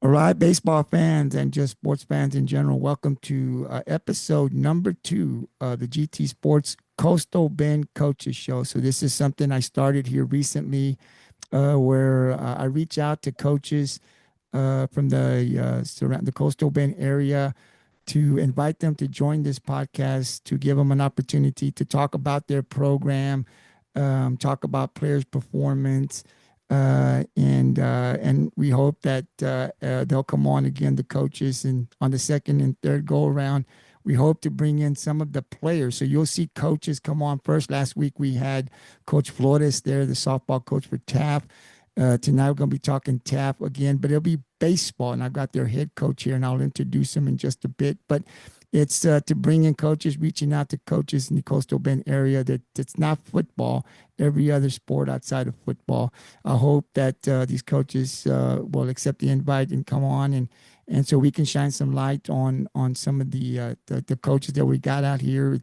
All right, baseball fans and just sports fans in general, welcome to episode number two of the GT Sports Coastal Bend Coaches Show. So, this is something I started here recently where I reach out to coaches from the Coastal Bend area to invite them to join this podcast to give them an opportunity to talk about their program, talk about players' performance, and we hope that they'll come on again, the coaches, and on the second and third go around. We hope to bring in some of the players. So you'll see coaches come on first. Last week we had Coach Flores there, the softball coach for Taft. Tonight we're going to be talking Taft again, but it'll be baseball. And I've got their head coach here, and I'll introduce him in just a bit. But it's to bring in coaches, reaching out to coaches in the Coastal Bend area that's not football, every other sport outside of football. I hope that these coaches will accept the invite and come on and so we can shine some light on some of the coaches that we got out here. We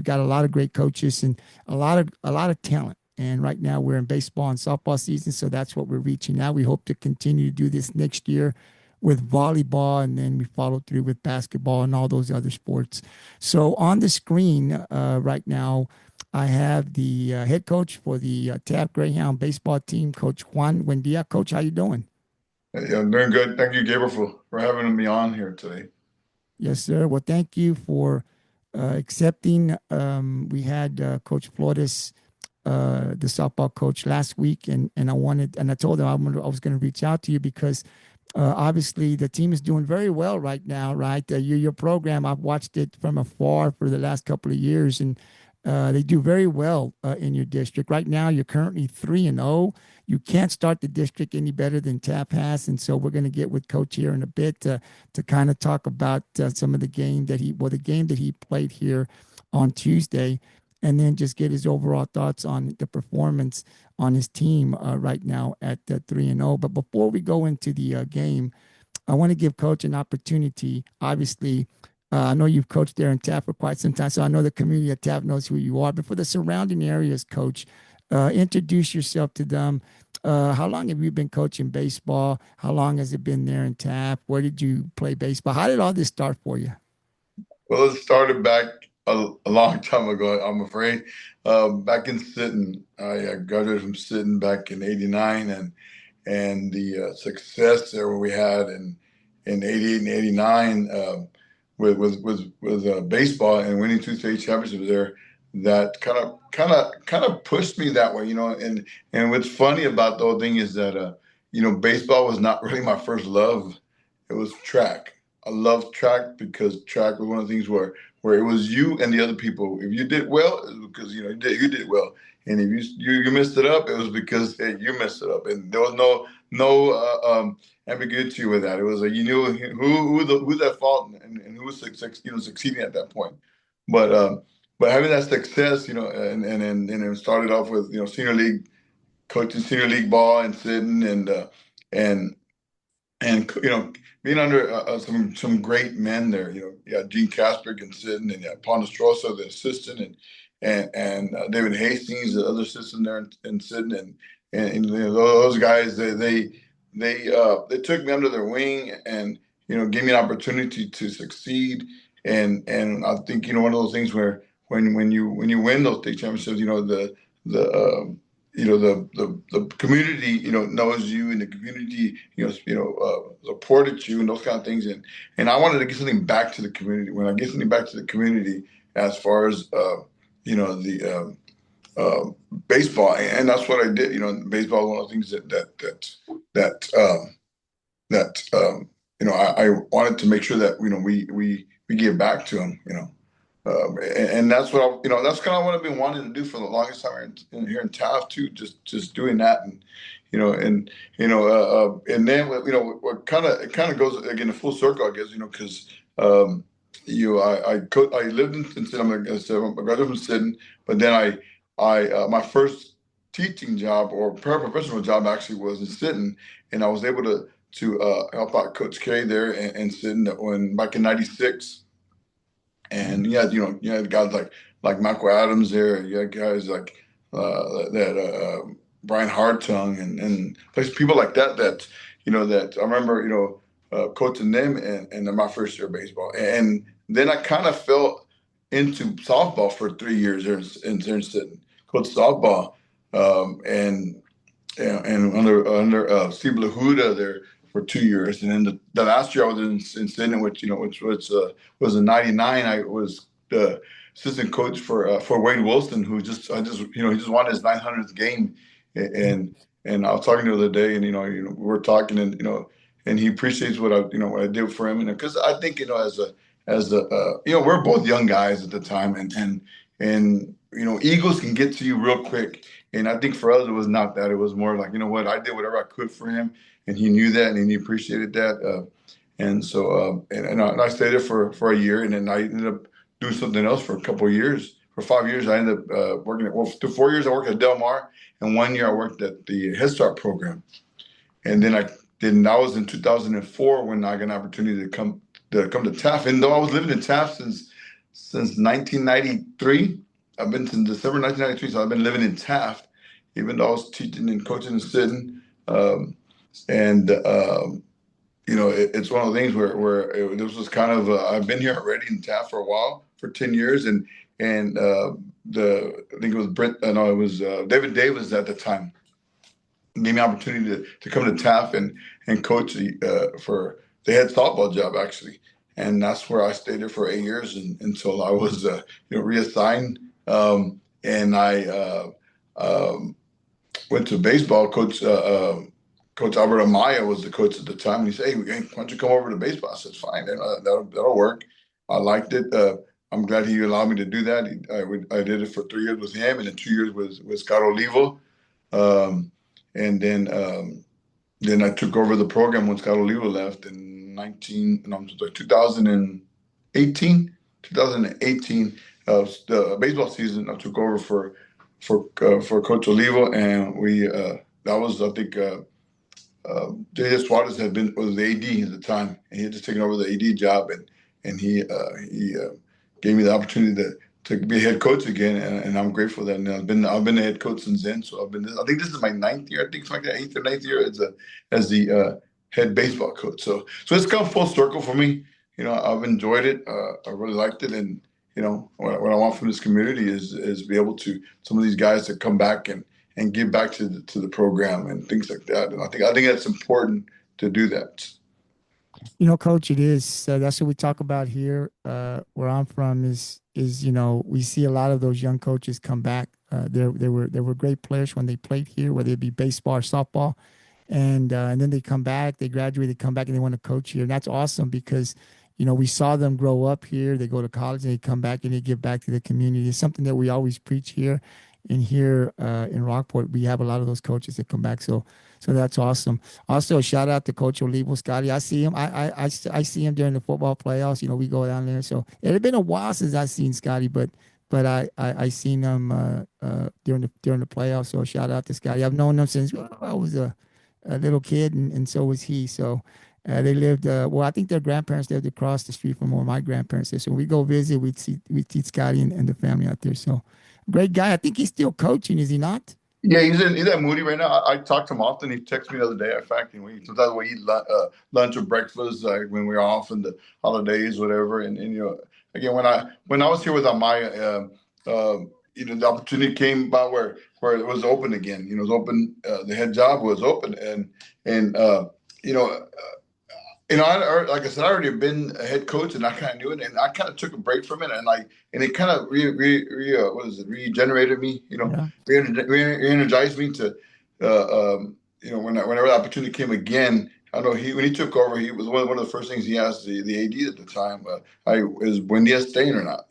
got a lot of great coaches and a lot of talent. And right now we're in baseball and softball season, so that's what we're reaching out. We hope to continue to do this next year with volleyball, and then we follow through with basketball and all those other sports. So on the screen right now, I have the head coach for the Taft Greyhound baseball team, Coach Juan Buendia. Coach, how you doing? Yeah, I'm doing good. Thank you, Gabriel, for having me on here today. Yes, sir. Well, thank you for accepting. We had Coach Flores, the softball coach, last week, and I told him I was going to reach out to you because obviously the team is doing very well right now, right? Your program, I've watched it from afar for the last couple of years, and they do very well in your district. Right now, you're currently 3-0. You can't start the district any better than Taft has, and so we're going to get with Coach here in a bit to kind of talk about some of the the game that he played here on Tuesday, and then just get his overall thoughts on the performance on his team right now at 3-0. But before we go into the game, I want to give Coach an opportunity. Obviously, I know you've coached there in Taft for quite some time, so I know the community at Taft knows who you are. But for the surrounding areas, Coach, introduce yourself to them. How long have you been coaching baseball? How long has it been there in Taft? Where did you play baseball? How did all this start for you? Well, it started back a long time ago, I'm afraid. Back in Sinton, I graduated from Sinton back in '89, and the success there we had in '88 and '89 with baseball and winning two state championships there, that kind of pushed me that way, And what's funny about the whole thing is that baseball was not really my first love. It was track. I loved track because track was one of the things where it was you and the other people. If you did well, it was because you did well, and if you messed it up, it was because hey, you messed it up, and there was no ambiguity with that. It was like you knew who's at fault and who was succeeding at that point. But but having that success, and it started off with senior league coaching, senior league ball and sitting and being under some great men there. You got Gene Casper and sitting, and you got Ponderosa, the assistant, and David Hastings, the other assistant there, and sitting, and those guys, they took me under their wing and gave me an opportunity to succeed. And I think one of those things where when you win those state championships, the the community knows you, and the community supported you and those kind of things, and I wanted to get something back to the community. When I get something back to the community, as far as the baseball, and that's what I did. Baseball is one of the things that I wanted to make sure that we give back to them. And that's what that's kind of what I've been wanting to do for the longest time here in Taft too. Just doing that, and then what kind of goes again a full circle, I guess. Because I lived in Sinton. I graduated from Sinton, but then I my first teaching job or paraprofessional job actually was in Sinton, and I was able to help out Coach K there and Sinton when back in '96. And you had guys like Michael Adams there. You had guys like Brian Hartung and people like that I remember coaching them and in my first year of baseball. And then I kind of fell into softball for 3 years in Princeton, coach softball, and under Steve Lahuda there for 2 years, and then the last year I was in Sydney, which was in '99. I was the assistant coach for Wade Wilson, who he just won his 900th game, and I was talking the other day, and we were talking, and and he appreciates what I did for him, and because I think as a we're both young guys at the time, and egos can get to you real quick. And I think for us, it was not that. It was more like, what, I did whatever I could for him, and he knew that, and he appreciated that. And so, I stayed there for a year, and then I ended up doing something else for a couple of years. For 5 years, I ended up working through 4 years, I worked at Del Mar, and 1 year I worked at the Head Start program. And then that was in 2004 when I got an opportunity to come to Taft. And though I was living in Taft since 1993, I've been since December 1993, so I've been living in Taft, even though I was teaching and coaching and sitting. And it's one of the things where this was kind of I've been here already in Taft for a while, for 10 years, and I think it was Brent, no, it was David Davis at the time gave me opportunity to come to Taft and coach for the head softball job, actually. And that's where I stayed there for 8 years until I was reassigned. And I went to baseball. Coach Albert Amaya was the coach at the time. And he said, "Hey, why don't you come over to baseball?" I said, "Fine, that'll work." I liked it. I'm glad he allowed me to do that. I did it for 3 years with him, and then 2 years with Scott Olivo. And then I took over the program when Scott Olivo left in 2018. 2018, the baseball season. I took over for Coach Olivo, and that was, I think, J.J. Suarez was the AD at the time, and he had just taken over the AD job, and he gave me the opportunity to be a head coach again, and I'm grateful that I've been a head coach since then. So I think this is my ninth year. I think it's like the 8th or 9th year as the head baseball coach. So it's come full circle for me. I've enjoyed it. I really liked it, and what I want from this community is be able to some of these guys to come back and give back to the program and things like that. And I think that's important to do that. Coach, it is. That's what we talk about here. Where I'm from is we see a lot of those young coaches come back. They were great players when they played here, whether it be baseball or softball, and then they come back, they graduate, they come back, and they want to coach here. And that's awesome because we saw them grow up here. They go to college, and they come back and they give back to the community. It's something that we always preach here. And here in Rockport, we have a lot of those coaches that come back. So that's awesome. Also, a shout out to Coach Olivo, Scotty. I see him. I see him during the football playoffs. We go down there. So it had been a while since I've seen Scotty, but I seen him during the playoffs. So shout out to Scotty. I've known him since I was a little kid, and so was he. So they lived. Well, I think their grandparents lived across the street from where my grandparents lived. So when we go visit, we see Scotty and the family out there. So great guy. I think he's still coaching. Is he not? Yeah, he's at Moody right now. I talk to him often. He texted me the other day. In fact, sometimes we eat lunch or breakfast when we're off in the holidays, whatever. And again, when I was here with Amaya, the opportunity came about where it was open again. It was open. The head job was open, and you know like I said, I already been a head coach, and I kind of knew it, and I kind of took a break from it, and it kind of regenerated me, Yeah. re-energized me to, whenever the opportunity came again. I know when he took over, he was one of the first things he asked the AD at the time, is Buendia staying or not,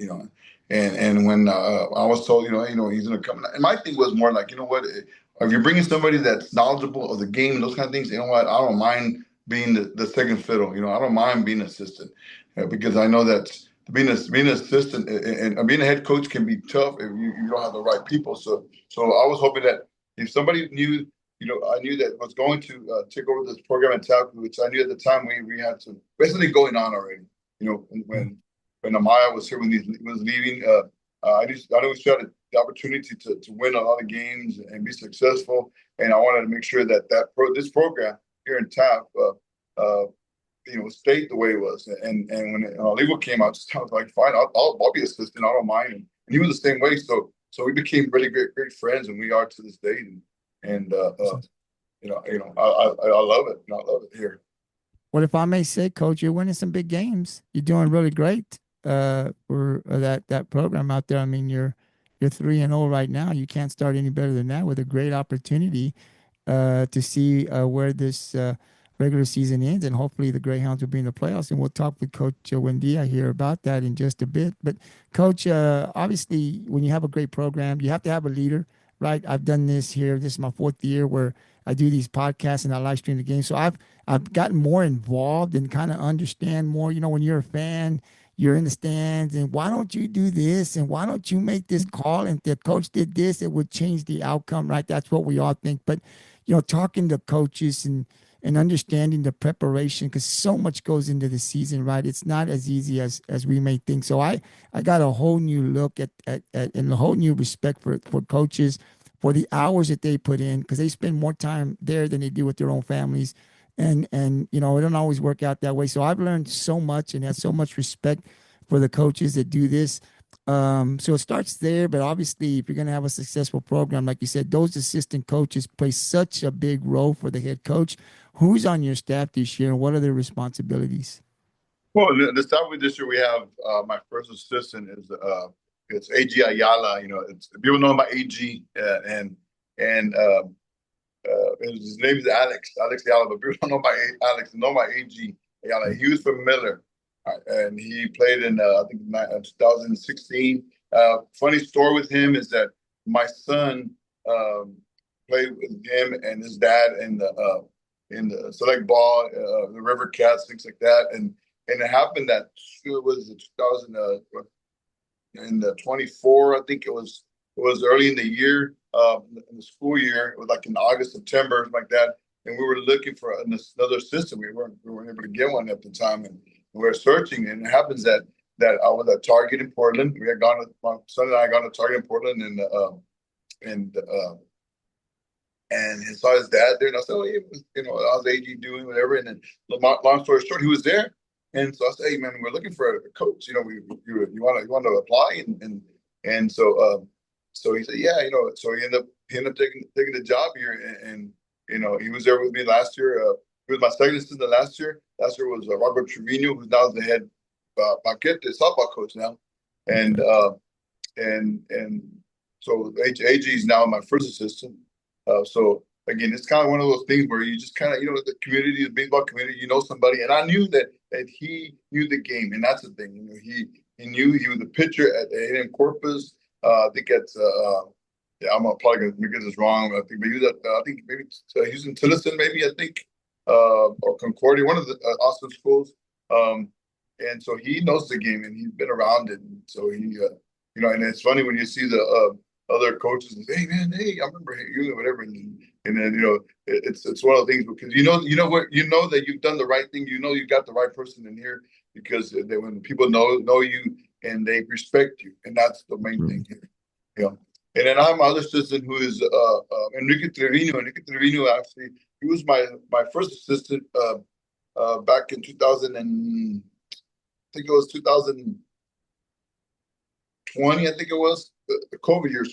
and when I was told, he's going to come, and my thing was more like, what, if you're bringing somebody that's knowledgeable of the game and those kind of things, you know what, I don't mind being the second fiddle. I don't mind being an assistant because I know that being an assistant and being a head coach can be tough if you don't have the right people. So I was hoping that if somebody knew, I knew that was going to take over this program in Taft, which I knew at the time we had some basically going on already. When Amaya was here, when he was leaving, I knew we had the opportunity to win a lot of games and be successful, and I wanted to make sure that this program here in Taft stayed the way it was. And when Olivo came out, I was like, fine, I'll be assistant. I don't mind. And he was the same way. So we became really great friends, and we are to this day. I love it. I love it here. Well, if I may say, Coach, you're winning some big games. You're doing really great for that program out there. I mean, you're 3-0 right now. You can't start any better than that with a great opportunity to see where this regular season ends, and hopefully the Greyhounds will be in the playoffs. And we'll talk with Coach Buendia here about that in just a bit. But Coach, obviously, when you have a great program, you have to have a leader, right? I've done this here. This is my 4th year where I do these podcasts and I live stream the game. So I've gotten more involved and kind of understand more. You know, when you're a fan, you're in the stands, and why don't you do this? And why don't you make this call? And if the coach did this, it would change the outcome, right? That's what we all think. But talking to coaches and understanding the preparation, because so much goes into the season, right? It's not as easy as we may think. So I got a whole new look at and a whole new respect for coaches, for the hours that they put in, because they spend more time there than they do with their own families. And it don't always work out that way. So I've learned so much and have so much respect for the coaches that do this. So it starts there, but obviously, if you're going to have a successful program, like you said, those assistant coaches play such a big role for the head coach. Who's on your staff this year, and what are their responsibilities? Well, the staff with this year we have my first assistant is it's AG Ayala. It's people know him by AG, and his name is Alex Ayala, but people don't know by Alex, they know by AG Ayala. He was from Miller, and he played in I think 2016. Funny story with him is that my son um, played with him and his dad in the select ball, the River Cats, things like that, and it happened that it was 2000 in the 24, I think it was early in the year, in the school year. It was like in August, September, something like that. And we were looking for another assistant. We weren't able to get one at the time, and we were searching. And it happens that I was at Target in Portland. We had gone to my son and I gone to Target in Portland, and he saw his dad there, and I said, "Oh, hey, how's AG doing, whatever." And then, long story short, he was there, and so I said, "Hey, man, we're looking for a coach. You want to apply?" And so he said, "Yeah, So he ended up taking the job here, and he was there with me last year. He was my second assistant last year. Last year was Robert Trevino, who's now the head Paquete softball coach now, and Okay. and so AG is now my first assistant. So again, it's kind of one of those things where you just kind of, the community, the baseball community, somebody, and I knew that he knew the game, and that's the thing. He knew he was a pitcher at A&M Corpus. I think that's yeah, probably gonna get this wrong. I think, but he was at I think maybe he was in Tilliston, maybe I think, or Concordia, one of the Austin schools. Um, and so he knows the game, and he's been around it. And so and it's funny when you see the other coaches and say, "Hey man, hey, I remember you," or whatever, and then it's one of the things, because that you've done the right thing. You got the right person in here, because when people know you and they respect you, and that's the main True. thing here. And then I have my other assistant, who is Enrique Trevino. Enrique Trevino, actually, he was my first assistant back in 2000, and I think it was 2020. I think it was the COVID year.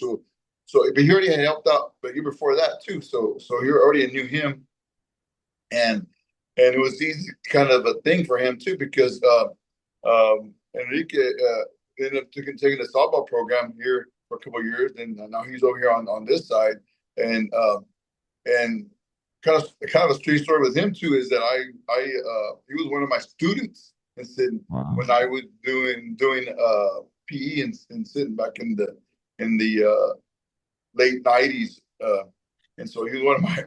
But he already had helped out the year before that too. So he already knew him, and it was easy kind of a thing for him too, because Enrique ended up taking the softball program here for a couple of years, and now he's over here on this side, and kind of a strange story with him too is that I he was one of my students and sitting Wow. when I was doing PE and sitting back in the late '90s, and so he was one of my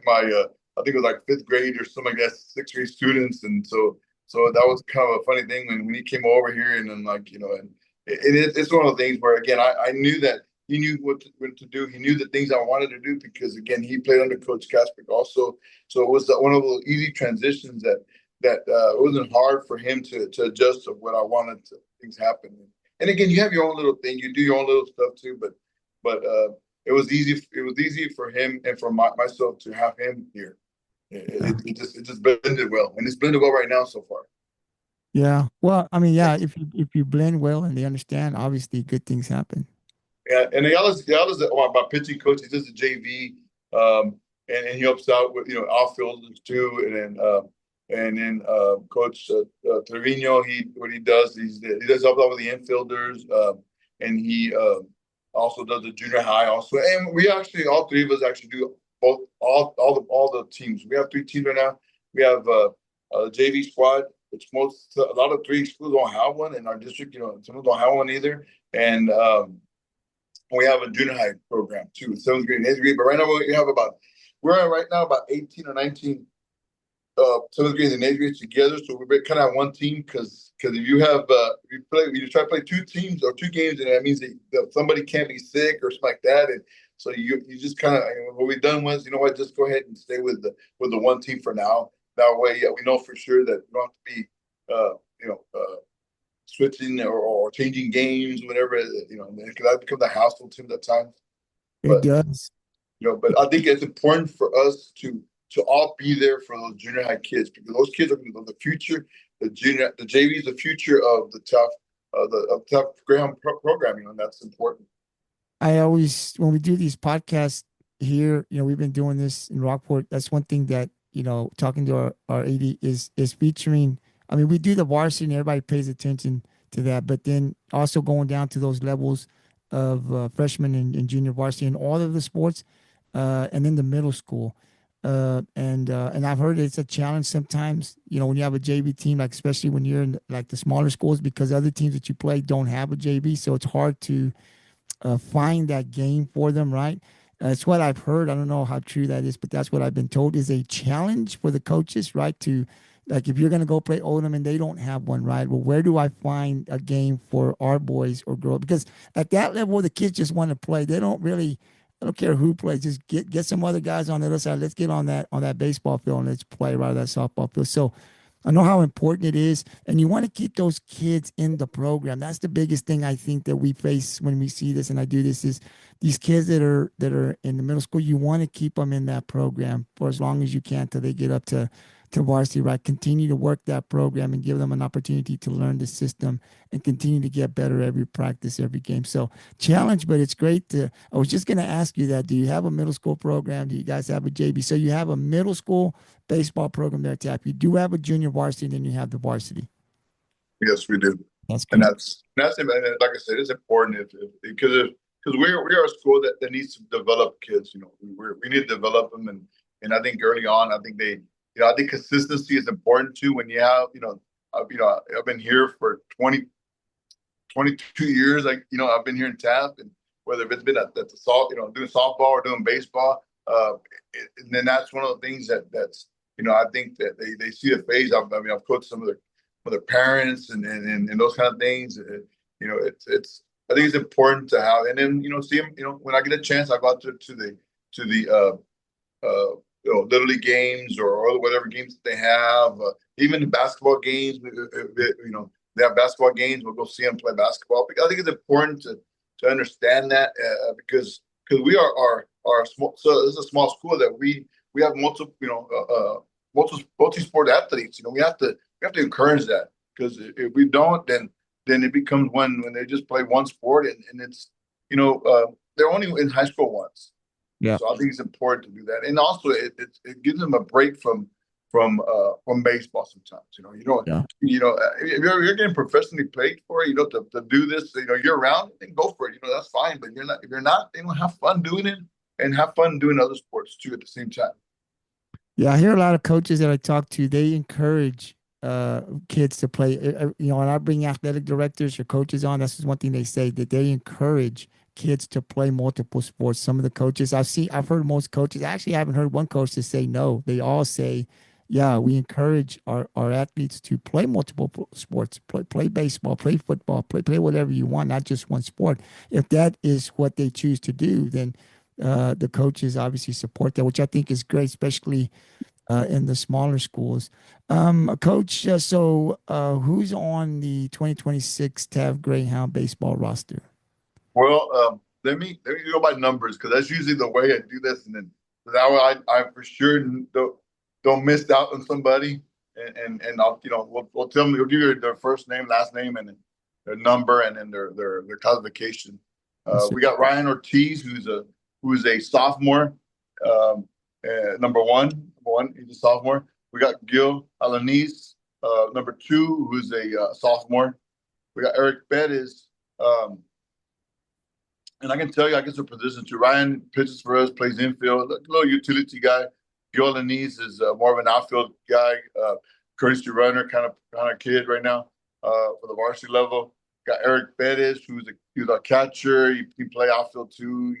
I think it was like fifth grade or something like that, sixth grade students, and so that was kind of a funny thing when he came over here, and then and it's one of the things where, again, I knew that he knew what to do. He knew the things I wanted to do, because again, he played under Coach Casper also. So it was one of those easy transitions that it wasn't hard for him to adjust to what I wanted to things happen. And again, you have your own little thing. You do your own little stuff too, but it was easy. It was easy for him and for myself to have him here. Yeah. It just blended well, and it's blended well right now so far. Yeah. Well, I mean, yeah, if you blend well and they understand, obviously good things happen. Yeah, and the other's my pitching coach. He does the JV, and he helps out with outfielders too. And then Coach Trevino, he what he does, he does help out with the infielders, and he also does the junior high also. And we actually all three of us actually do both all the teams. We have three teams right now. We have a JV squad, which a lot of three schools don't have one in our district. Some don't have one either, and we have a junior high program too, seventh grade and eighth grade. But right now we're at right now about 18 or 19 seventh grade and eighth grade together. So we're kind of one team because if you try to play two teams or two games, and that means that somebody can't be sick or something like that. And so you just kind of what we've done was, you know what, just go ahead and stay with the one team for now. That way, we know for sure that we don't have to be switching or changing games, whatever, because that becomes a household team at times. It But does. but I think it's important for us to all be there for those junior high kids because those kids are the future. The JV is the future of the tough Greyhound program. And that's important. I always, when we do these podcasts here, we've been doing this in Rockport. That's one thing that, talking to our AD is featuring. I mean, we do the varsity and everybody pays attention to that, but then also going down to those levels of freshman and junior varsity in all of the sports, and then the middle school. And I've heard it's a challenge sometimes, when you have a JV team, like especially when you're in like the smaller schools, because other teams that you play don't have a JV, so it's hard to find that game for them, right? It's what I've heard. I don't know how true that is, but that's what I've been told is a challenge for the coaches, right? To like if you're going to go play Odem and they don't have one, right? Well, where do I find a game for our boys or girls? Because at that level, the kids just want to play. I don't care who plays. Just get some other guys on the other side. Let's get on that baseball field and let's play right that softball field. So I know how important it is, and you want to keep those kids in the program. That's the biggest thing I think that we face when we see this, and I do this is these kids that are in the middle school. You want to keep them in that program for as long as you can till they get up to varsity. Right, continue to work that program and give them an opportunity to learn the system and continue to get better every practice, every game. So challenge, but it's great to. I was just going to ask you that. Do you have a middle school program? Do you guys have a JV? So you have a middle school baseball program there, Tap. You do have a junior varsity, and then you have the varsity. Yes, we do, That's and great. and like I said, it's important because we are a school that needs to develop kids. We need to develop them, and I think early on, I think I think consistency is important too. When you have, I've been here for 22 years. Like, I've been here in Taft, and whether it's been at the doing softball or doing baseball, and then that's one of the things I think that they see the phase. I've coached some of their parents and those kind of things. It's I think it's important to have, and then see them. When I get a chance, I go out to the little league games or whatever games that they have. Even the basketball games, they have basketball games. We'll go see them play basketball. Because I think it's important to understand that because we are small. So this is a small school that we have multiple multi sport athletes. We have to encourage that because if we don't, then it becomes when they just play one sport and it's they're only in high school once. Yeah. So I think it's important to do that, and also it gives them a break from baseball. Sometimes Yeah. if you're getting professionally paid for it, to do this, year round, then go for it. That's fine. But if you're not, have fun doing it and have fun doing other sports too at the same time. Yeah, I hear a lot of coaches that I talk to, they encourage kids to play. And I bring athletic directors or coaches on. That's just one thing they say that they encourage kids to play multiple sports. Some of the coaches I've heard most coaches. I actually haven't heard one coach to say no. They all say, yeah, we encourage our athletes to play multiple sports, play baseball, play football, play whatever you want, not just one sport. If that is what they choose to do, then the coaches obviously support that, which I think is great, especially in the smaller schools. Coach, who's on the 2026 Taft Greyhound baseball roster? Well, let me go by numbers because that's usually the way I do this, and then that way I for sure don't miss out on somebody. and I'll we'll tell them, we'll give you their first name, last name, and their number, and then their classification. Yes, sir. We got Ryan Ortiz, who's a sophomore, um, number one, he's a sophomore. We got Gil Alanis, number two, who's a sophomore. We got Eric Bettis, um, and I can tell you, I guess the position too. Ryan pitches for us, plays infield, a little utility guy. Gil Alanis is more of an outfield guy, courtesy runner kind of kid right now for the varsity level. Got Eric Bettis, who's a catcher. He play outfield too.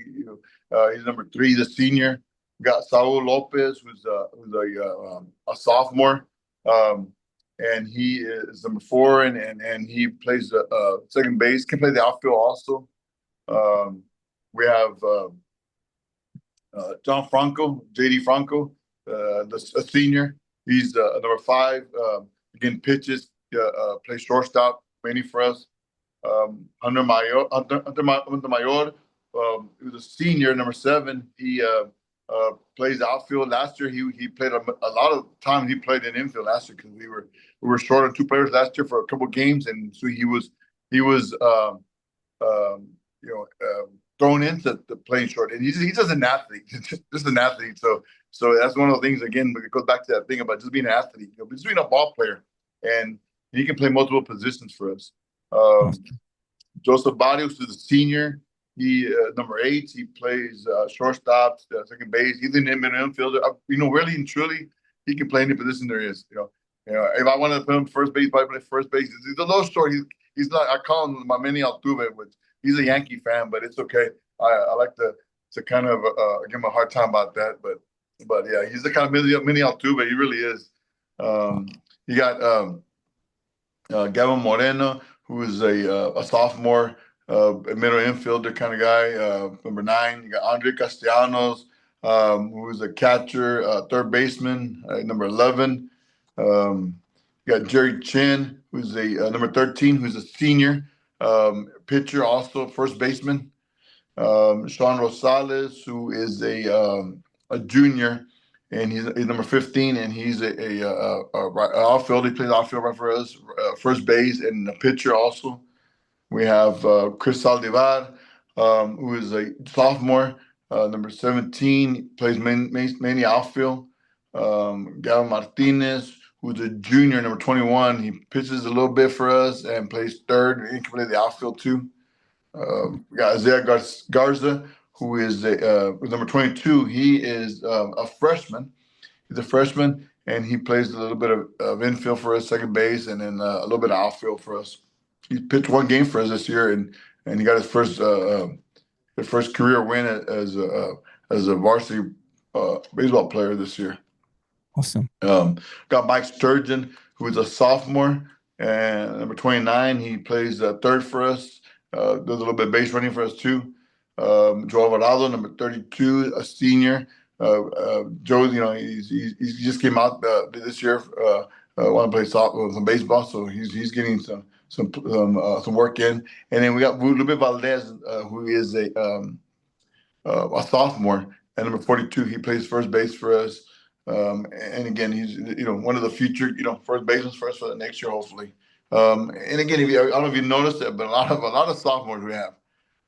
He's number three. He's a senior. We got Saul Lopez, who's a sophomore, um, and he is number four, and he plays second base. Can play the outfield also. Um, we have John Franco, JD Franco, a senior. He's number five. Again, pitches, plays shortstop mainly for us. Hunter Mayor, who's a senior, number seven. He plays outfield. Last year, he played a lot of time. He played in infield last year because we were short on two players last year for a couple of games, and so he was um, thrown into the playing short. And he's just an athlete, just an athlete. So that's one of the things. Again, it goes back to that thing about just being an athlete, just being a ball player, and he can play multiple positions for us. Um, Awesome. Joseph Barrios is a senior. He number eight. He plays shortstop, second base. He's an infielder. Really and truly, he can play any position there is. If I wanted to put him first base, probably play first base. He's a little short. He's not. I call him my mini Altuve, which he's a Yankee fan, but it's okay. I like to kind of give him a hard time about that, but yeah, he's the kind of mini Altuve. He really is. You got Gavin Moreno, who is a sophomore, a middle infielder kind of guy. Number nine, you got Andre Castellanos, who is a catcher, third baseman, number 11. You got Jerry Chin, who's a number 13, who's a senior, pitcher, also first baseman. Sean Rosales, who is a junior, and he's number 15, and he's a outfield. He plays outfield right for us, first base, and a pitcher also. We have Chris Saldivar, who is a sophomore, number 17, plays mainly outfield. Gavin Martinez, who's a junior, number 21, he pitches a little bit for us and plays third. He can play the outfield too. We got Isaiah Garza, who is number 22. He is a freshman. He's a freshman, and he plays a little bit of infield for us, second base, and then a little bit of outfield for us. He pitched one game for us this year, and he got his first career win as a varsity baseball player this year. Awesome. Got Mike Sturgeon, who is a sophomore, and number 29. He plays third for us. Does a little bit of base running for us too. Joe Alvarado, number 32, a senior. Joe, he just came out this year. Want to play some baseball, so he's getting some work in. And then we got Lupe Valdez, who is a sophomore, and number 42. He plays first base for us. And again, he's one of the future first basemen for us for the next year, hopefully. And again, I don't know if you noticed that, but a lot of sophomores we have.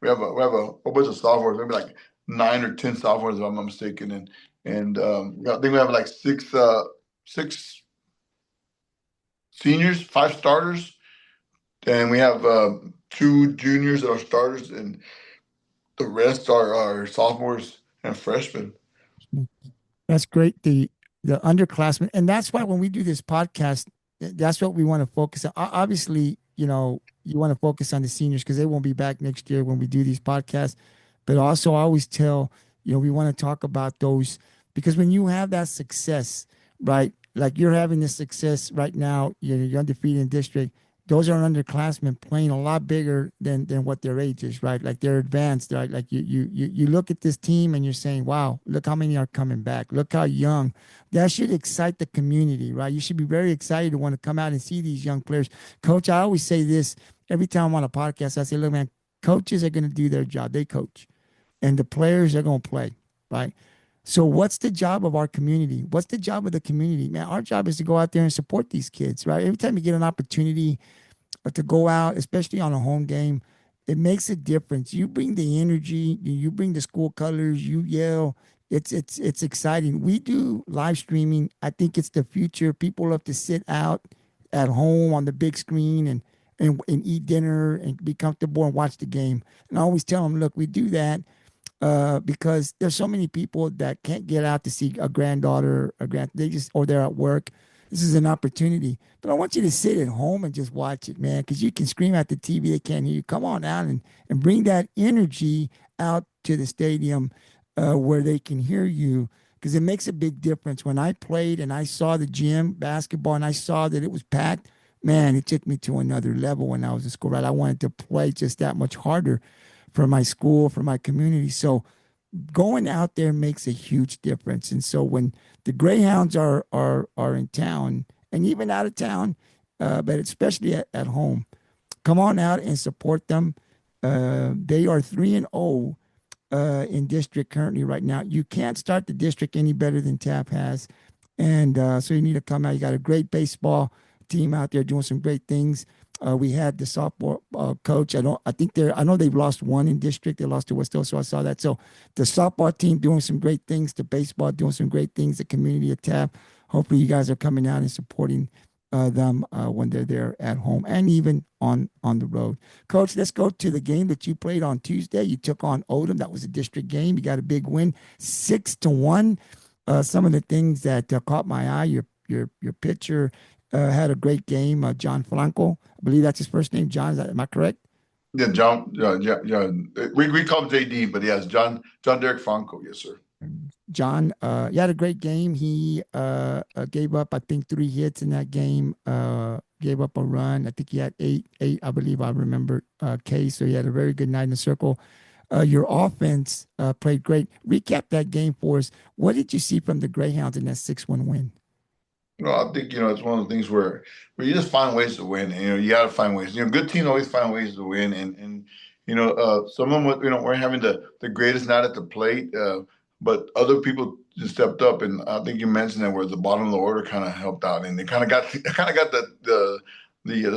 We have a whole bunch of sophomores, maybe like 9 or 10 sophomores, if I'm not mistaken, and I think we have like six seniors, 5 starters, and we have 2 juniors that are starters, and the rest are sophomores and freshmen. That's great. The underclassmen, and that's why when we do this podcast, that's what we want to focus on. Obviously, you want to focus on the seniors because they won't be back next year when we do these podcasts. But also, I always tell we want to talk about those because when you have that success, right? Like you're having this success right now, you're undefeated in district. Those are underclassmen playing a lot bigger than what their age is, right? Like they're advanced, right? Like you look at this team and you're saying, wow, look how many are coming back. Look how young. That should excite the community, right? You should be very excited to want to come out and see these young players. Coach, I always say this every time I'm on a podcast. I say, look, man, coaches are going to do their job. They coach, and the players are going to play, right? So what's the job of our community? What's the job of the community? Man, our job is to go out there and support these kids, right? Every time you get an opportunity to go out, especially on a home game, it makes a difference. You bring the energy, you bring the school colors, you yell. It's exciting. We do live streaming. I think it's the future. People love to sit out at home on the big screen and eat dinner and be comfortable and watch the game. And I always tell them, look, we do that because there's so many people that can't get out to see a granddaughter, they just, or they're at work. This is an opportunity. But I want you to sit at home and just watch it, man, because you can scream at the TV, they can't hear you. Come on out and bring that energy out to the stadium where they can hear you, because it makes a big difference. When I played and I saw the gym basketball and I saw that it was packed, man, it took me to another level when I was in school, right? I wanted to play just that much harder for my school, for my community. So going out there makes a huge difference. And so when the Greyhounds are in town and even out of town, but especially at home, come on out and support them. They are 3-0 in district currently right now. You can't start the district any better than Taft has. And so you need to come out. You got a great baseball team out there doing some great things. We had the softball coach. I think they're. I know they've lost one in district. They lost to West Hill, so I saw that. So the softball team doing some great things. The baseball doing some great things. The community at Taft. Hopefully, you guys are coming out and supporting them when they're there at home and even on the road. Coach, let's go to the game that you played on Tuesday. You took on Odem. That was a district game. You got a big win, 6-1. Some of the things that caught my eye. Your pitcher had a great game. John Flanco, I believe that's his first name. John, am I correct? Yeah, John. Yeah. We call him JD, but yes, John Derek Franco. Yes, sir. John, he had a great game. He gave up, I think, 3 hits in that game. Gave up a run. I think he had eight. I believe I remember. Case. So he had a very good night in the circle. Your offense played great. Recap that game for us. What did you see from the Greyhounds in that 6-1 win? I think it's one of the things where you just find ways to win. And, you got to find ways. Good teams always find ways to win. And some of them, weren't having the greatest night at the plate, but other people just stepped up. And I think you mentioned that where the bottom of the order kind of helped out, and they kind of got the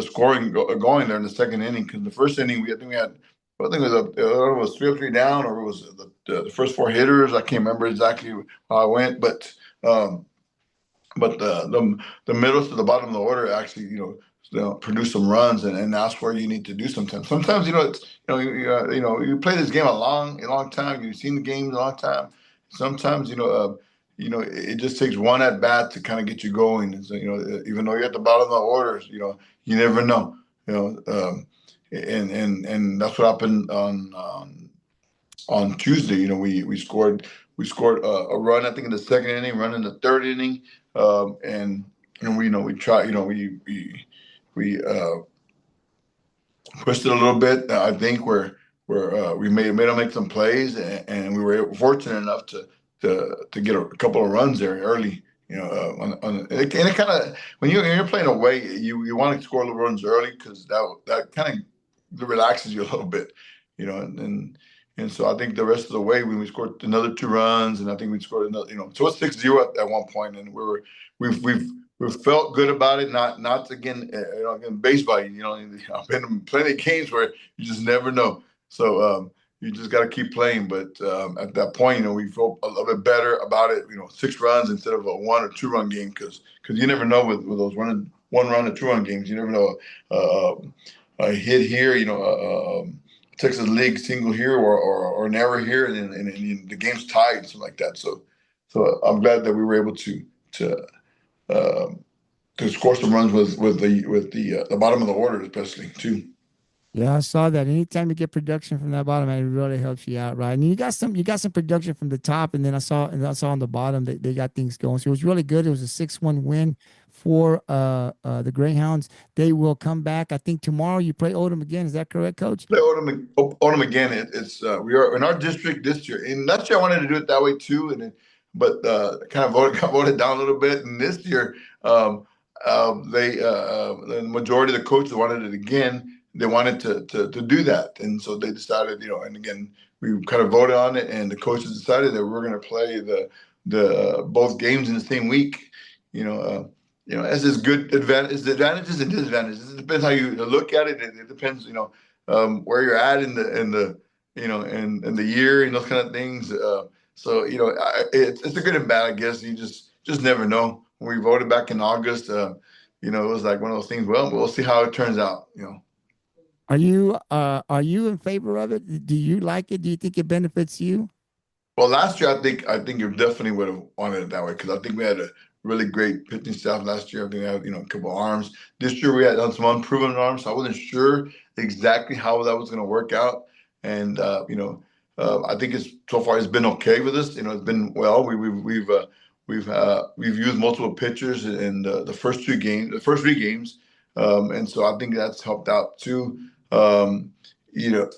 scoring going there in the second inning. Because the first inning, I think it was 3 up, 3 down, or it was the first four hitters. I can't remember exactly how it went, but. But the middle to the bottom of the order actually produce some runs, and that's where you need to do sometimes. Sometimes you play this game a long time. You've seen the game a long time. Sometimes it just takes one at bat to kind of get you going. And so even though you're at the bottom of the orders, you never know. And that's what happened on Tuesday. We scored a run, I think, in the second inning, run in the third inning, and we try, we pushed it a little bit. I think where we made them make some plays, and we were fortunate enough to get a couple of runs there early. And it kind of when you're playing away, you want to score a little runs early because that kind of relaxes you a little bit, and so I think the rest of the way when we scored another 2 runs, and I think we scored another, so it's 6-0 at one point, and we've felt good about it. Not again, again baseball. I've been in plenty of games where you just never know. So you just got to keep playing. But at that point, we felt a little bit better about it. 6 runs instead of a 1 or 2 run game, because you never know with those 1 run or 2 run games. You never know a hit here. Texas League single here or never here, and the game's tied and something like that. So I'm glad that we were able uh, to score some runs with the bottom of the order, especially too. Yeah, I saw that. Anytime you get production from that bottom, man, it really helps you out, right? And you got some production from the top, and then I saw on the bottom they got things going. So it was really good. It was a 6-1 win for the Greyhounds. They will come back. I think tomorrow you play Odom again. Is that correct, Coach? Play Odom again. We are in our district this year, and last year I wanted to do it that way too, but kind of got voted down a little bit. And this year, the majority of the coaches wanted it again. they wanted to do that, and so they decided, and again, we kind of voted on it, and the coaches decided that we're going to play the both games in the same week. You know, as is good advantages and disadvantages. It depends how you look at it. It depends, where you're at in the year and those kind of things. So it's a good and bad, I guess. You just never know. When we voted back in August, it was like one of those things. Well, we'll see how it turns out. Are you in favor of it? Do you like it? Do you think it benefits you? Well, last year I think you definitely would have wanted it that way because I think we had a really great pitching staff last year. I think we had a couple of arms. This year we had done some unproven arms, so I wasn't sure exactly how that was going to work out. And I think it's so far it's been okay with us. It's been well. We've used multiple pitchers in the first two games, the first three games, and so I think that's helped out too. Um, you know,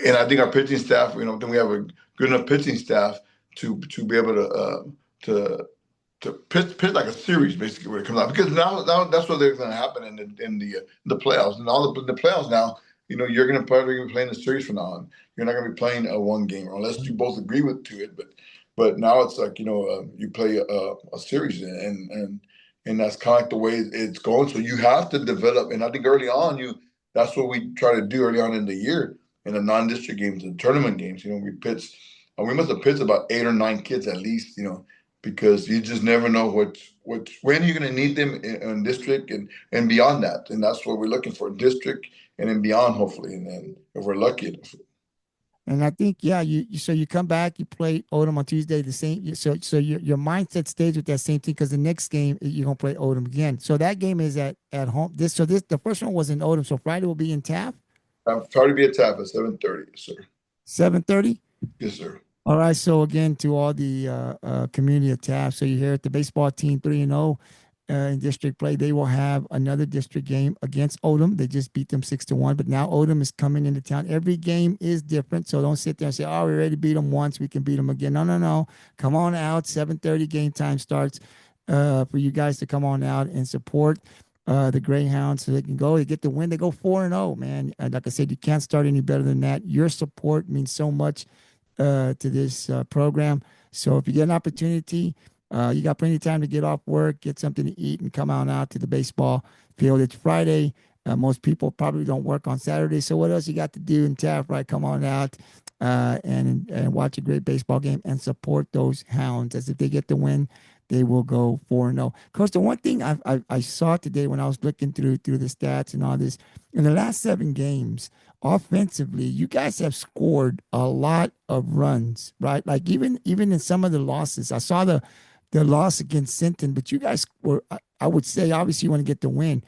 and I think our pitching staff, then we have a good enough pitching staff to be able to to pitch like a series basically when it comes out because now that's what they're going to happen in the playoffs and all the playoffs now. You're going to probably be playing a series from now on. You're not going to be playing a one game unless you both agree to it. But now it's like you play a series and that's kind of like the way it's going. So you have to develop, and I think early on that's what we try to do early on in the year in the non-district games, the tournament games. We pitch. We must have pitched about 8 or 9 kids at least. Because you just never know when you're going to need them in district and beyond that, and that's what we're looking for, district and then beyond, hopefully, and then if we're lucky. And I think, yeah, so you come back, you play Odom on Tuesday, the same. So your mindset stays with that same thing because the next game you're gonna play Odom again. So that game is at home. This the first one was in Odom. So Friday will be in Taft. I'm sorry to be a tap at 7:30, sir. 7:30. Yes, sir. All right. So again, to all the community of Taft, so you're here at the baseball team 3-0 in district play. They will have another district game against Odom. They just beat them 6-1, but now Odom is coming into town. Every game is different, so don't sit there and say, "Oh, we already beat them once. We can beat them again." No, no, no. Come on out. 7:30 game time starts for you guys to come on out and support. The Greyhounds, so they can go, they get the win, they go 4-0, man. Like I said, you can't start any better than that. Your support means so much to this program. So if you get an opportunity, you got plenty of time to get off work, get something to eat, and come on out to the baseball field. It's Friday. Most people probably don't work on Saturday. So what else you got to do in Taft, right? Come on out and watch a great baseball game and support those Hounds. As if they get the win, they will go 4-0. Coach, the one thing I saw today when I was looking through the stats and all this, in the last 7 games, offensively, you guys have scored a lot of runs, right? Like even in some of the losses, I saw the loss against Sinton, but you guys were, I would say, obviously you want to get the win,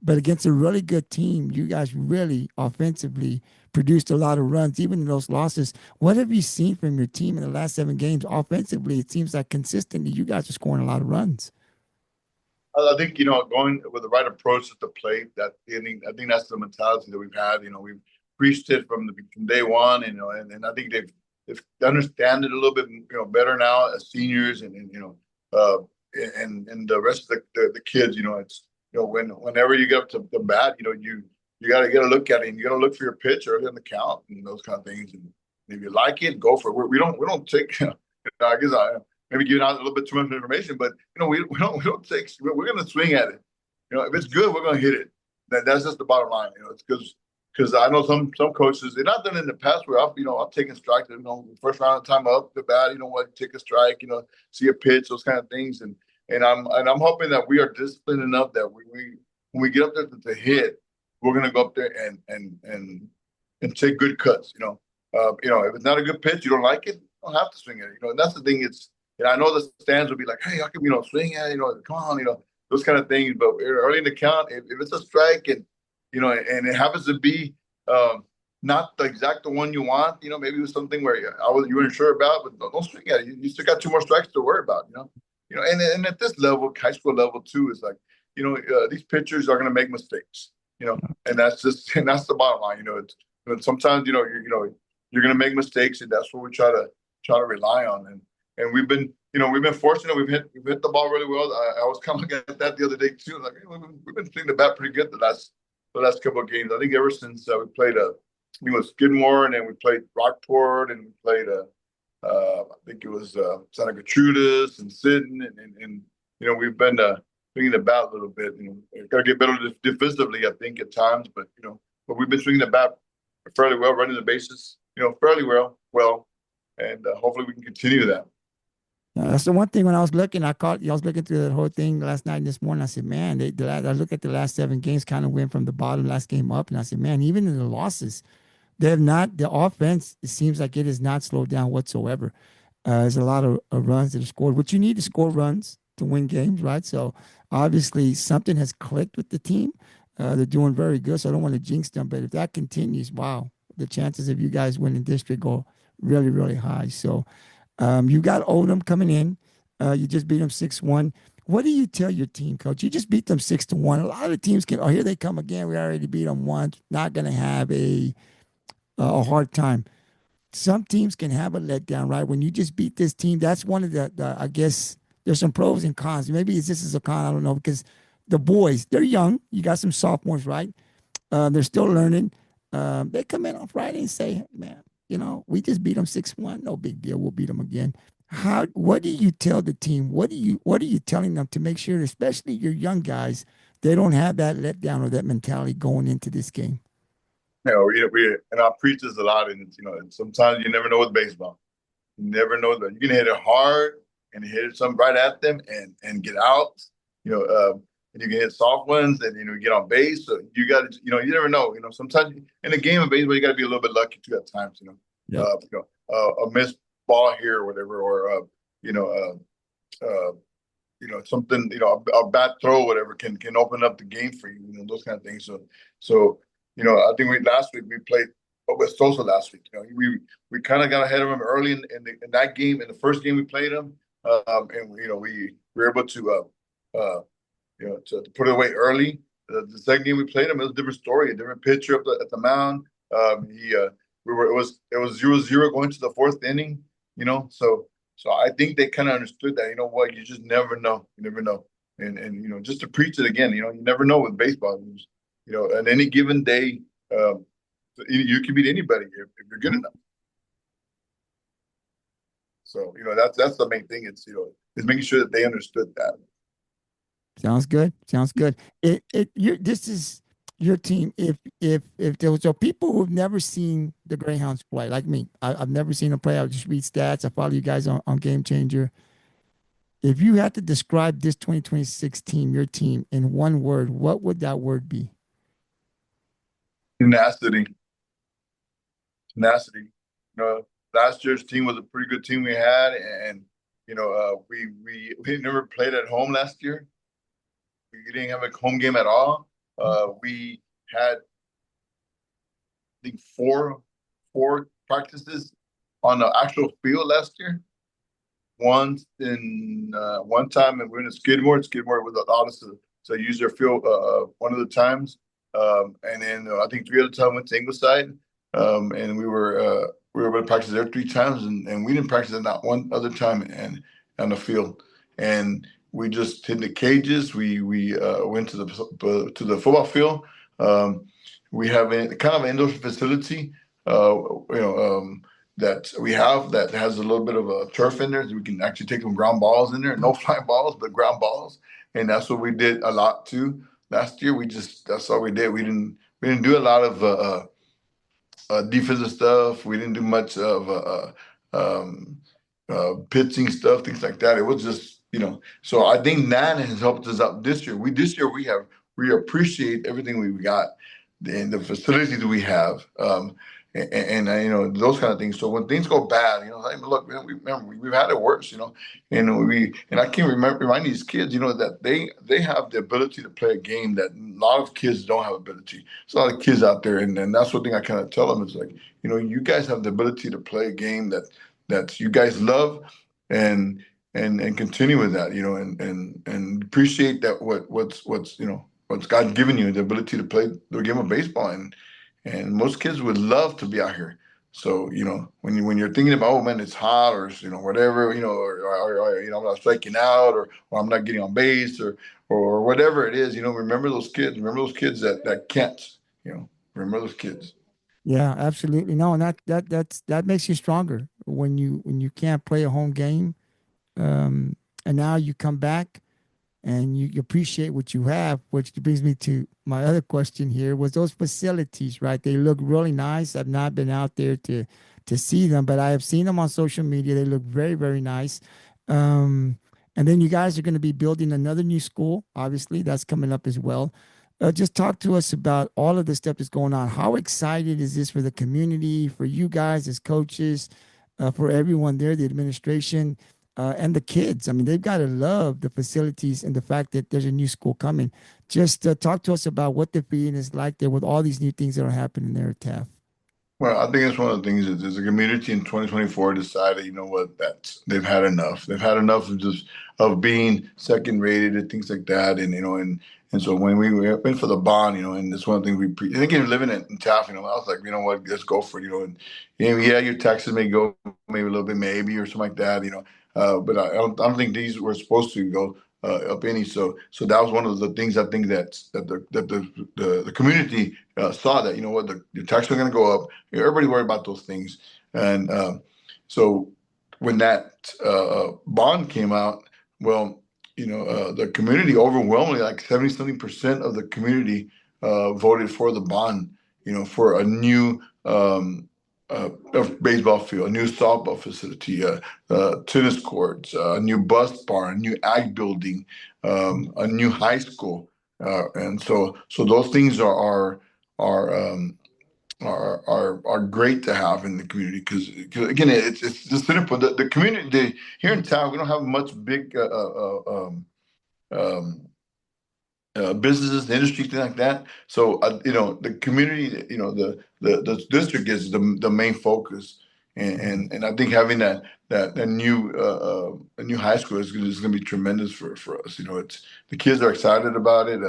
but against a really good team, you guys really offensively produced a lot of runs, even in those losses. What have you seen from your team in the last 7 games offensively? It seems like consistently you guys are scoring a lot of runs. I think going with the right approach at the plate. I think that's the mentality that we've had. We've preached it from day one. And I think they've understand it a little bit better now as seniors and uh, and the rest of the kids. It's whenever you get up to the bat, you got to get a look at it and you got to look for your pitch early in the count and those kind of things. And if you like it, go for it. We don't take. I guess I maybe giving out a little bit too much information, but we don't take. We're going to swing at it. If it's good, we're going to hit it. That's just the bottom line. It's because I know some coaches, and I've done it in the past where I've taken strikes. First round of time up the bat, take a strike, see a pitch, those kind of things, and I'm hoping that we are disciplined enough that we when we get up there to hit, we're going to go up there and take good cuts. If it's not a good pitch, you don't like it, you don't have to swing at it. And that's the thing. I know the stands will be like, hey, how come swing at it? Come on, those kind of things. But early in the count, if it's a strike and it happens to be not the exact one you want, maybe it was something where you weren't sure about, but don't swing at it. You still got 2 more strikes to worry about, and at this level, high school level too, is like, these pitchers are going to make mistakes, and that's the bottom line. Sometimes you're going to make mistakes, and that's what we try to rely on. And we've been fortunate. We've hit the ball really well. I was kind of looking at that the other day too. Like, hey, we've been swinging the bat pretty good the last the last couple of games. I think ever since we played I think it was Skidmore, and then we played Rockport, and we played I think it was Santa Gertrudis and Sidon, and we've been swinging the bat a little bit. Got to get better defensively, I think, at times, but we've been swinging the bat fairly well, running the bases, fairly well, and hopefully we can continue that. That's the one thing when I was looking, I was looking through the whole thing last night and this morning. I said, man, I look at the last 7 games, kind of went from the bottom, last game up. And I said, man, even in the losses, the offense, it seems like it has not slowed down whatsoever. There's a lot of runs that are scored, which you need to score runs to win games, right? So obviously something has clicked with the team. They're doing very good. So I don't want to jinx them, but if that continues, wow, the chances of you guys winning district go really, really high. So you got Odem coming in. You just beat them 6-1. What do you tell your team, coach? You just beat them 6-1. A lot of teams can, oh, here they come again. We already beat them once. Not going to have a hard time. Some teams can have a letdown, right? When you just beat this team, that's one of I guess there's some pros and cons. Maybe this is a con, I don't know, because the boys, they're young. You got some sophomores, right? They're still learning. They come in on Friday and say, man, we just beat them 6-1. No big deal. We'll beat them again. What do you tell the team? What are you telling them to make sure, especially your young guys, they don't have that letdown or that mentality going into this game? We and I preach this a lot, and sometimes you never know with baseball. You never know that you can hit it hard and hit it some right at them and get out. And you can hit soft ones and get on base. So you got to you never know. Sometimes in a game of baseball you got to be a little bit lucky too at times. Yep. A missed ball here or whatever, or you know uh, something a bad throw, whatever can open up the game for you. Those kind of things. So I think last week we played West Tulsa last week. We kind of got ahead of them early in that game. In the first game we played them, and we were able to put it away early. The second game we played him, it was a different story, a different pitcher at the mound. It was 0-0 going to the fourth inning. So I think they kind of understood that. You know what? You just never know. You never know. And just to preach it again. You never know with baseball. On any given day, you can beat anybody if you're good enough. So that's the main thing. It's making sure that they understood that. Sounds good. Sounds good. This is your team. If there was people who've never seen the Greyhounds play, like me, I've never seen them play. I just read stats. I follow you guys on Game Changer. If you had to describe this 2026 team, your team, in one word, what would that word be? Tenacity. Tenacity. Last year's team was a pretty good team we had, and we never played at home last year. We didn't have a home game at all. We had, I think, four practices on the actual field last year. One time, and we were in Skidmore. Skidmore was allowed us to use their field one of the times, and then I think 3 other times went to Ingleside, and we were able to practice there 3 times, and we didn't practice it not one other time and on the field, and we just hit the cages. We went to the football field. We have kind of an indoor facility, that we have that has a little bit of a turf in there. So we can actually take some ground balls in there, no fly balls, but ground balls, and that's what we did a lot too. Last year, that's all we did. We didn't do a lot of defensive stuff. We didn't do much of pitching stuff, things like that. It was just, So I think that has helped us out this year. We appreciate everything we got and the facilities we have, and those kind of things. So when things go bad, like, look, man, we've had it worse, and I can remind these kids, that they have the ability to play a game that a lot of kids don't have ability. There's a lot of kids out there, and that's one thing I kind of tell them is like, you guys have the ability to play a game that you guys love, and continue with that, and appreciate that what's God given you, the ability to play the game of baseball, and most kids would love to be out here. So, when you're thinking about, oh man, it's hot, or whatever, or I'm not striking out, or I'm not getting on base, or whatever it is, remember those kids. Remember those kids that can't. You know, remember those kids. Yeah, absolutely. No, and that makes you stronger when you can't play a home game. And now you come back and you appreciate what you have, which brings me to my other question here was those facilities, right? They look really nice. I've not been out there to see them, but I have seen them on social media. They look very, very nice. Um, and then you guys are going to be building another new school. Obviously, that's coming up as well. Just talk to us about all of the stuff that's going on. How excited is this for the community, for you guys as coaches, for everyone there, the administration? And the kids. I mean, they've got to love the facilities and the fact that there's a new school coming. Just talk to us about what the feeling is like there with all these new things that are happening there at Taft. Well, I think it's one of the things is the community in 2024 decided, you know what, that they've had enough. They've had enough of just of being second rated and things like that. And so when we went for the bond, and it's one of the things thinking of living in Taft, I was like, you know what, let's go for it, yeah, your taxes may go maybe a little bit, maybe, or something like that, but I don't think these were supposed to go up any. So that was one of the things I think that the community saw that, the taxes are going to go up. Everybody worried about those things. And so when that bond came out, well, the community overwhelmingly, like 70 something percent of the community voted for the bond, for a new a baseball field, a new softball facility, tennis courts, a new bus barn, a new ag building, a new high school, and so those things are great to have in the community because again it's just simple. The community here in town we don't have much big um, businesses, the industry, things like that. So the community, the district is the main focus, and I think having that new a new high school is going to be tremendous for us. It's the kids are excited about it.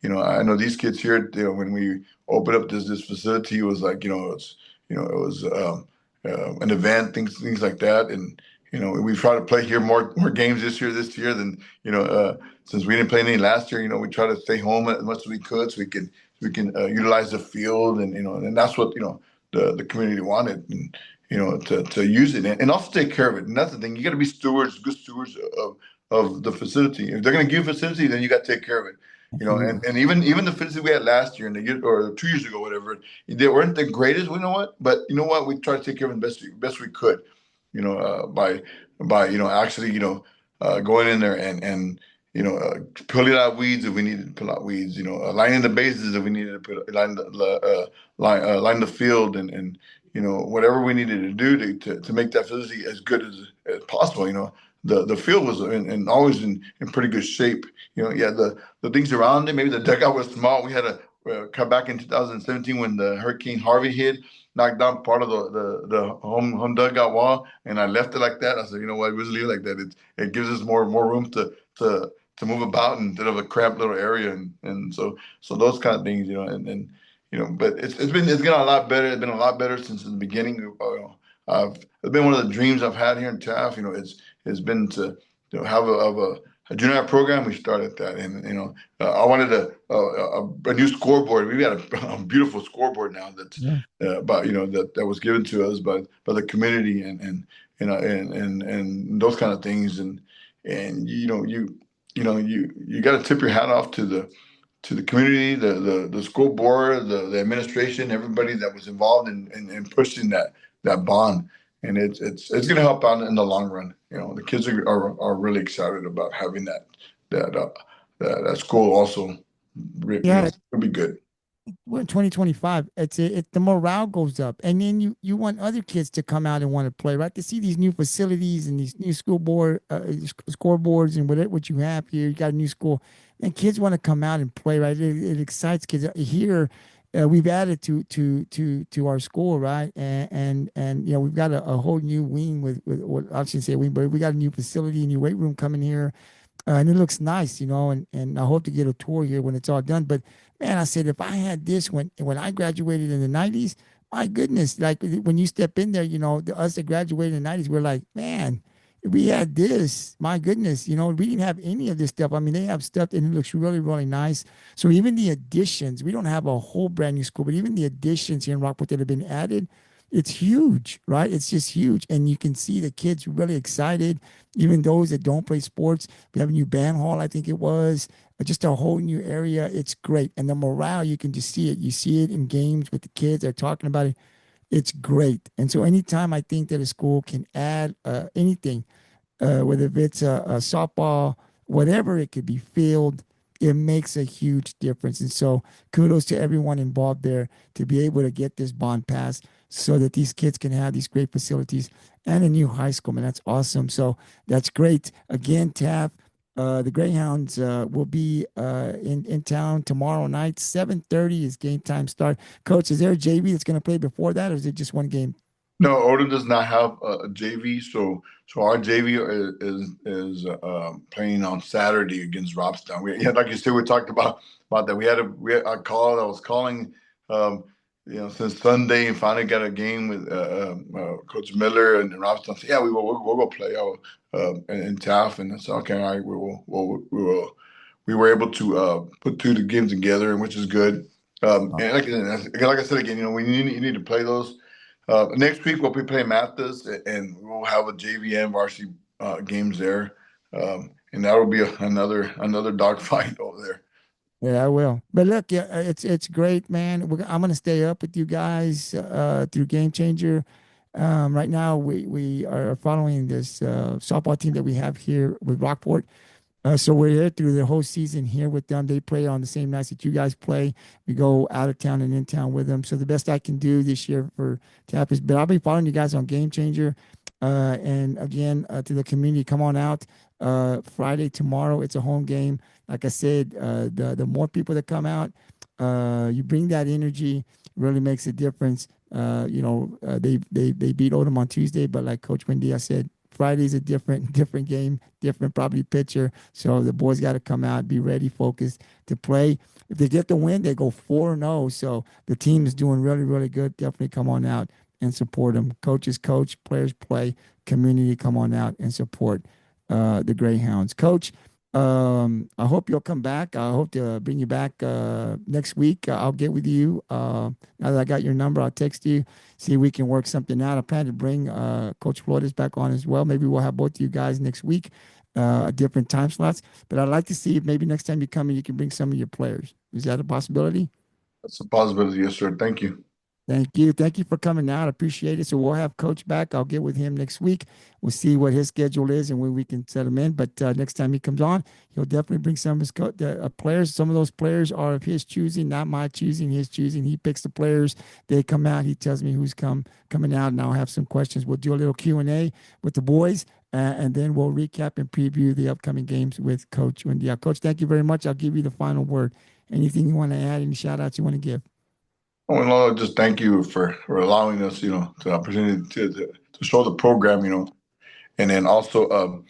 I know these kids here. When we opened up this facility, it was like it was an event, things like that, and we try to play here more games this year than since we didn't play any last year, we try to stay home as much as we could so we can utilize the field and that's what the community wanted and to use it and also take care of it. And that's the thing, you got to be good stewards of the facility. If they're going to give facility, then you got to take care of it. Absolutely. And even the facility we had last year and the year or 2 years ago, whatever, they weren't the greatest. You know what? But you know what? We tried to take care of them best we could. By actually going in there and pulling out weeds if we needed to pull out weeds, lining the bases if we needed to line the field and whatever we needed to do to make that facility as good as possible. The field was and always in pretty good shape. Yeah, the things around it, maybe the dugout was small. We had to come back in 2017 when the Hurricane Harvey hit, knocked down part of the home dugout wall, and I left it like that. I said, you know what, we just leave it like that. It gives us more room to move about instead of a cramped little area, and so those kind of things, and but it's getting a lot better. It's been a lot better since the beginning. It's been one of the dreams I've had here in Taft. It's been to have a junior high program. We started that, and I wanted a new scoreboard. We've got a beautiful scoreboard now that's Yeah. about that was given to us by the community and those kind of things and you got to tip your hat off to the community, the school board, the administration, everybody that was involved in pushing that bond, and it's going to help out in the long run. The kids are really excited about having that that school also. Yeah, It'll be good. we're in 2025. The morale goes up, and then you want other kids to come out and want to play, right? To see these new facilities and these new school board scoreboards and what you have here. You got a new school, and kids want to come out and play, right? It excites kids. Here, we've added to our school, right? And we've got a whole new wing with what I shouldn't say wing, but we got a new facility, a new weight room coming here, and it looks nice, and I hope to get a tour here when it's all done. But man, I said if I had this when I graduated in the '90s, my goodness, like when you step in there, us that graduated in the 90s, we're like, man, we had this. My goodness, we didn't have any of this stuff. I mean, they have stuff and it looks really, really nice. So even the additions, we don't have a whole brand new school, but even the additions here in Rockport that have been added, it's huge, right? It's just huge. And you can see the kids really excited, even those that don't play sports. We have a new band hall, I think it was, just a whole new area. It's great. And the morale, you can just see it. You see it in games with the kids. They're talking about it. It's great. And so anytime I think that a school can add anything, whether if it's a softball, whatever it could be, field, it makes a huge difference. And so kudos to everyone involved there to be able to get this bond passed so that these kids can have these great facilities and a new high school. Man, that's awesome. So that's great. Again, Taft, the Greyhounds will be in town tomorrow night. 7:30 is game time start. Coach, is there a JV that's going to play before that, or is it just one game? No, Odem does not have a JV, so our JV is playing on Saturday against Robstown. Yeah, like you said, we talked about that. We had a call. I was calling, since Sunday, and finally got a game with Coach Miller and Robstown. So, yeah, we'll go play in Taft, and it's okay. All right, we were able to put two of the games together, and which is good. And like I said again, you need to play those. Next week we'll be playing Mathis, and we'll have a JVM varsity games there, and that will be another dogfight over there. Yeah, I will. But look, yeah, it's great, man. I'm gonna stay up with you guys through Game Changer. Right now, we are following this softball team that we have here with Rockport. So we're here through the whole season here with them. They play on the same nights that you guys play. We go out of town and in town with them. So the best I can do this year for TAP is, but I'll be following you guys on Game Changer. And again, to the community, come on out. Friday tomorrow, it's a home game. Like I said, the more people that come out, you bring that energy, really makes a difference. They beat Odom on Tuesday, but like Coach Buendia said, Friday's a different game, different probably pitcher. So the boys got to come out, be ready, focused to play. If they get the win, they go 4-0. So the team is doing really, really good. Definitely come on out and support them. Coaches coach, players play, community come on out and support the Greyhounds. Coach, I hope you'll come back. I hope to bring you back next week. I'll get with you. Now that I got your number, I'll text you, see if we can work something out. I plan to bring Coach Flores back on as well. Maybe we'll have both of you guys next week, different time slots. But I'd like to see if maybe next time you come in, you can bring some of your players. Is that a possibility? That's a possibility, yes, sir. Thank you. Thank you. Thank you for coming out. I appreciate it. So we'll have Coach back. I'll get with him next week. We'll see what his schedule is and when we can set him in. But next time he comes on, he'll definitely bring some of his players. Some of those players are of his choosing, not my choosing, his choosing. He picks the players. They come out. He tells me who's coming out, and I'll have some questions. We'll do a little Q&A with the boys, and then we'll recap and preview the upcoming games with Coach Buendia. Coach, thank you very much. I'll give you the final word. Anything you want to add? Any shout outs you want to give? Well, no, just thank you for allowing us, the opportunity to show the program, and then also,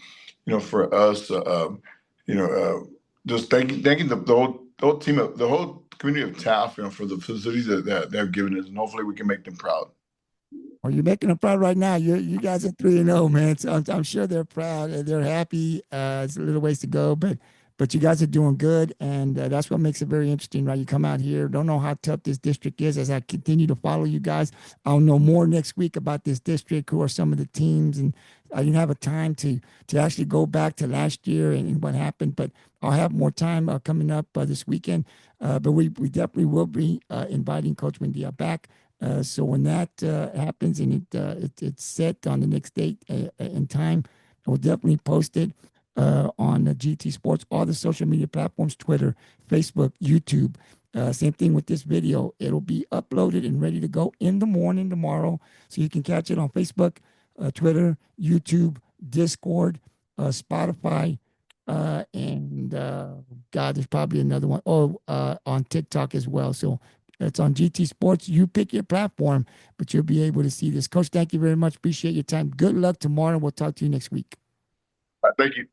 for us, you know, just thanking the whole team, the whole community of Taft, for the facilities that they've given us, and hopefully we can make them proud. Well, you're making them proud right now. You guys are 3-0, man. So I'm sure they're proud and they're happy. It's a little ways to go, but you guys are doing good, and that's what makes it very interesting, right? You come out here, don't know how tough this district is. As I continue to follow you guys, I'll know more next week about this district, who are some of the teams, and I didn't have a time to actually go back to last year and what happened, but I'll have more time coming up this weekend. But we definitely will be inviting Coach Buendia back. So when that happens and it's set on the next date and time, we'll definitely post it on GT Sports, all the social media platforms, Twitter, Facebook, YouTube. Same thing with this video. It'll be uploaded and ready to go in the morning tomorrow. So you can catch it on Facebook, Twitter, YouTube, Discord, Spotify, and God, there's probably another one. Oh, on TikTok as well. So it's on GT Sports. You pick your platform, but you'll be able to see this. Coach, thank you very much. Appreciate your time. Good luck tomorrow. We'll talk to you next week. Thank you.